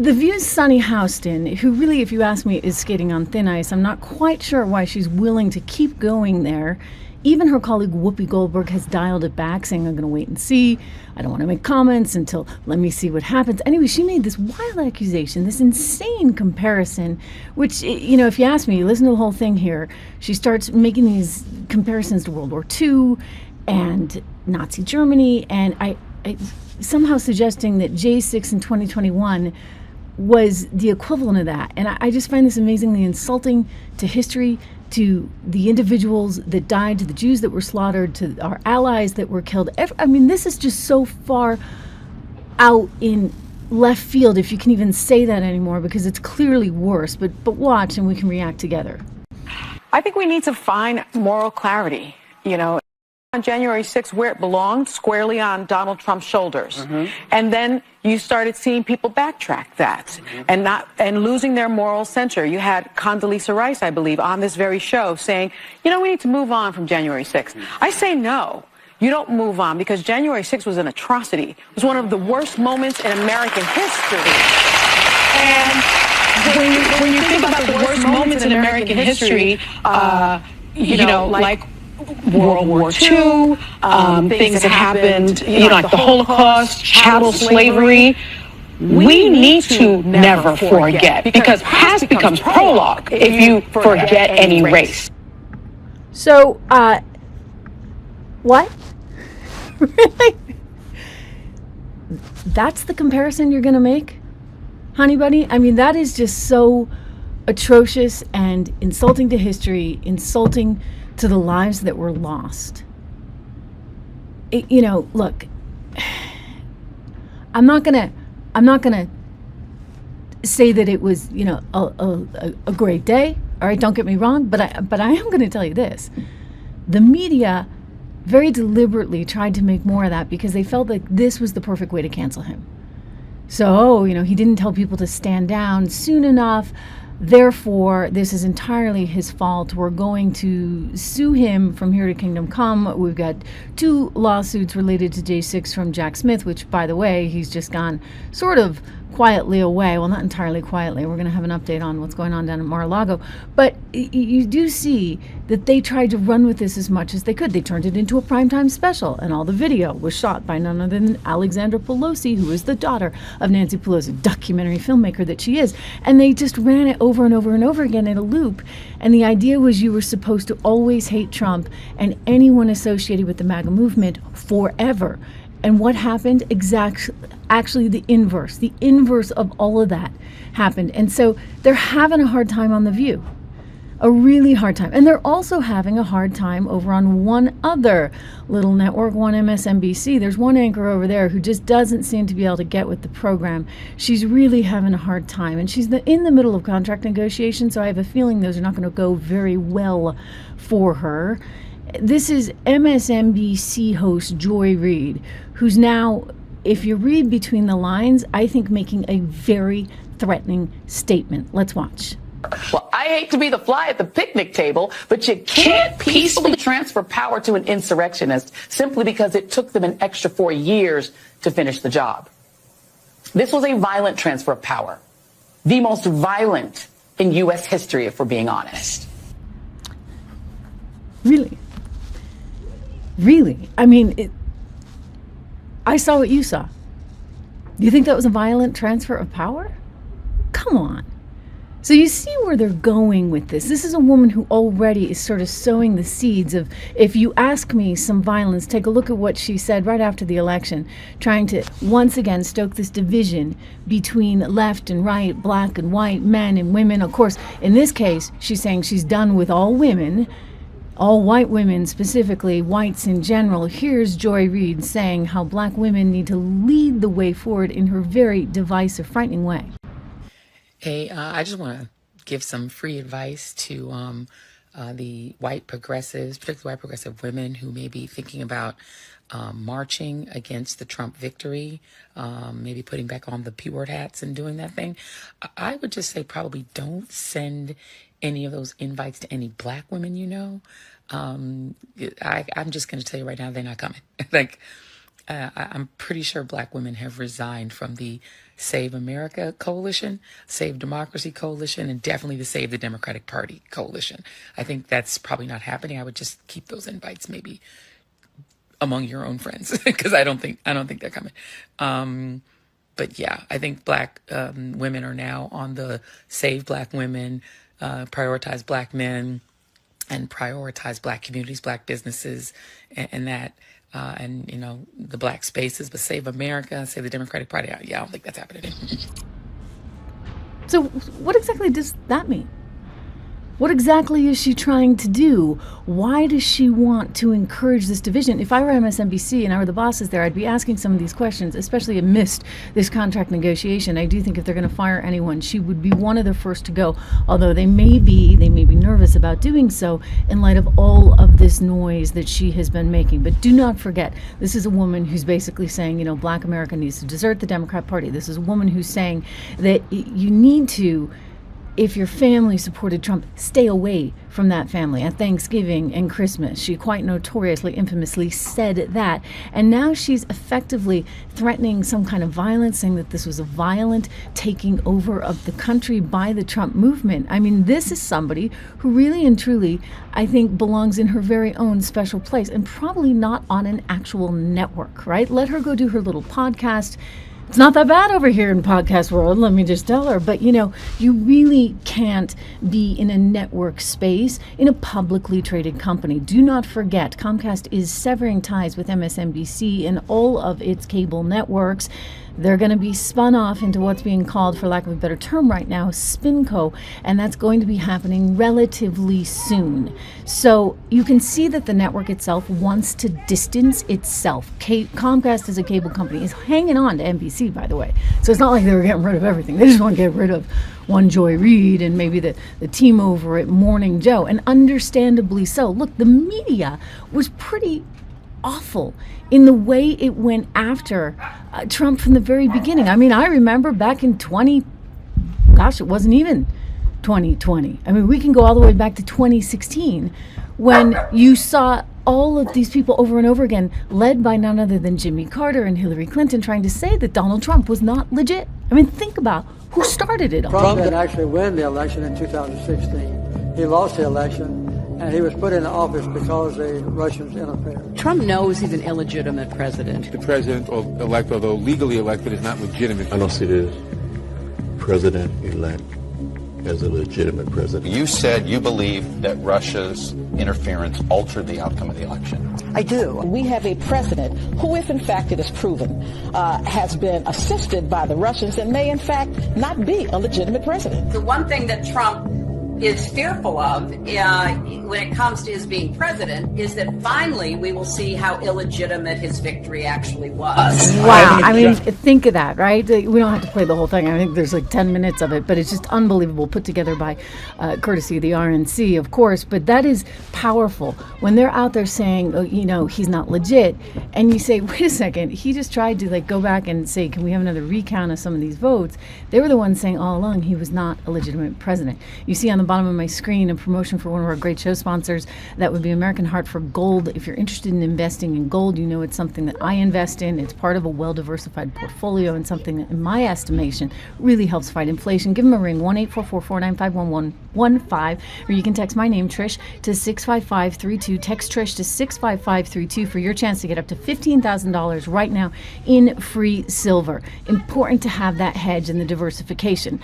The View's Sunny Houston, who really, if you ask me, is skating on thin ice. I'm not quite sure why she's willing to keep going there. Even her colleague Whoopi Goldberg has dialed it back, saying, I'm going to wait and see. I don't want to make comments until let me see what happens. Anyway, she made this wild accusation, this insane comparison, which, if you ask me, listen to the whole thing here. She starts making these comparisons to World War II and Nazi Germany, and I somehow suggesting that J6 in 2021 was the equivalent of that. And I just find this amazingly insulting to history, to the individuals that died, to the Jews that were slaughtered, to our allies that were killed. This is just so far out in left field, if you can even say that anymore, because it's clearly worse. But watch and we can react together. I think we need to find moral clarity, on January 6th, where it belonged, squarely on Donald Trump's shoulders. Mm-hmm. And then you started seeing people backtrack that mm-hmm. and losing their moral center. You had Condoleezza Rice, I believe, on this very show saying, we need to move on from January 6th. Mm-hmm. I say no. You don't move on, because January 6th was an atrocity. It was one of the worst moments in American history. And when you think about the worst moments in American history, like World War II, things that happened, like the Holocaust, chattel slavery. We need to never forget, because past becomes prologue if you forget any race. So, what? Really? That's the comparison you're going to make, honey bunny? That is just so atrocious and insulting to history, insulting to the lives that were lost. Look, I'm not gonna say that it was, a great day. All right, don't get me wrong, but I am gonna tell you this: the media very deliberately tried to make more of that because they felt like this was the perfect way to cancel him. So, he didn't tell people to stand down soon enough. Therefore, this is entirely his fault. We're going to sue him from here to kingdom come. We've got 2 lawsuits related to J6 from Jack Smith, which, by the way, he's just gone sort of quietly away. Well, not entirely quietly. We're going to have an update on what's going on down at Mar-a-Lago. But you do see that they tried to run with this as much as they could. They turned it into a primetime special, and all the video was shot by none other than Alexandra Pelosi, who is the daughter of Nancy Pelosi, documentary filmmaker that she is. And they just ran it over and over and over again in a loop. And the idea was you were supposed to always hate Trump and anyone associated with the MAGA movement forever. And what happened? Actually, the inverse of all of that happened. And so they're having a hard time on The View, a really hard time. And they're also having a hard time over on one other little network, one MSNBC. There's one anchor over there who just doesn't seem to be able to get with the program. She's really having a hard time. And she's in the middle of contract negotiations, so I have a feeling those are not going to go very well for her. This is MSNBC host Joy Reid, who's now, if you read between the lines, I think making a very threatening statement. Let's watch. Well, I hate to be the fly at the picnic table, but you can't peacefully transfer power to an insurrectionist simply because it took them an extra 4 years to finish the job. This was a violent transfer of power, the most violent in U.S. history, if we're being honest. Really? I saw what you saw. Do you think that was a violent transfer of power? Come on. So you see where they're going with this. This is a woman who already is sort of sowing the seeds of, if you ask me, some violence. Take a look at what she said right after the election, trying to once again stoke this division between left and right, black and white, men and women. Of course, in this case, she's saying she's done with all women, all white women, specifically whites in general. Here's Joy Reid saying how black women need to lead the way forward in her very divisive, frightening way. Hey, I just want to give some free advice to the white progressives, particularly white progressive women who may be thinking about marching against the Trump victory, maybe putting back on the P-word hats and doing that thing. I would just say probably don't send any of those invites to any black women you know. I'm just going to tell you right now, they're not coming. I'm pretty sure Black women have resigned from the Save America Coalition, Save Democracy Coalition, and definitely the Save the Democratic Party Coalition. I think that's probably not happening. I would just keep those invites maybe among your own friends because I don't think they're coming. But yeah, I think Black women are now on the Save Black Women, Prioritize Black Men, and prioritize Black communities, Black businesses, and that. And, you know, the Black spaces, but Save America, Save the Democratic Party. Yeah, I don't think that's happening. So what exactly does that mean? What exactly is she trying to do? Why does she want to encourage this division? If I were MSNBC and I were the bosses there, I'd be asking some of these questions, especially amidst this contract negotiation. I do think if they're going to fire anyone, she would be one of the first to go, although they may be nervous about doing so in light of all of this noise that she has been making. But do not forget, this is a woman who's basically saying, you know, Black America needs to desert the Democrat Party. This is a woman who's saying that you need to, if your family supported Trump, stay away from that family at Thanksgiving and Christmas. She quite notoriously, infamously said that. And now she's effectively threatening some kind of violence, saying that this was a violent taking over of the country by the Trump movement. I mean, this is somebody who really and truly, I think, belongs in her very own special place and probably not on an actual network, right? Let her go do her little podcast. It's not that bad over here in podcast world, let me just tell her. But, you know, you really can't be in a network space in a publicly traded company. Do not forget, Comcast is severing ties with MSNBC and all of its cable networks. They're going to be spun off into what's being called, for lack of a better term right now, SpinCo, and that's going to be happening relatively soon. So you can see that the network itself wants to distance itself. Comcast as a cable company is hanging on to NBC, by the way. So it's not like they were getting rid of everything. They just want to get rid of one Joy Reid and maybe the team over at Morning Joe, and understandably so. Look, the media was pretty awful in the way it went after Trump from the very beginning. I mean, I remember back in it wasn't even 2020. I mean, we can go all the way back to 2016 when you saw all of these people over and over again, led by none other than Jimmy Carter and Hillary Clinton, trying to say that Donald Trump was not legit. I mean, think about who started it all. Trump didn't actually win the election in 2016. He lost the election, and he was put in office because the Russians interfered. Trump knows he's an illegitimate president. The president-elect, although legally elected, is not legitimate. I don't see the president-elect as a legitimate president. You said you believe that Russia's interference altered the outcome of the election. I do. We have a president who, if in fact it is proven, has been assisted by the Russians and may in fact not be a legitimate president. The one thing that Trump is fearful of when it comes to his being president is that finally we will see how illegitimate his victory actually was. Wow. I mean, think of that, right? We don't have to play the whole thing. I think there's like 10 minutes of it, but it's just unbelievable, put together by courtesy of the RNC, of course. But that is powerful when they're out there saying, oh, you know, he's not legit. And you say, wait a second, he just tried to like go back and say, can we have another recount of some of these votes? They were the ones saying all along he was not a legitimate president. You see on the bottom of my screen a promotion for one of our great show sponsors. That would be American Heart for Gold. If you're interested in investing in gold, you know it's something that I invest in. It's part of a well-diversified portfolio and something that, in my estimation, really helps fight inflation. Give them a ring, 1-844-495-1115, or you can text my name, Trish, to 65532. Text Trish to 65532 for your chance to get up to $15,000 right now in free silver. Important to have that hedge and the diversification.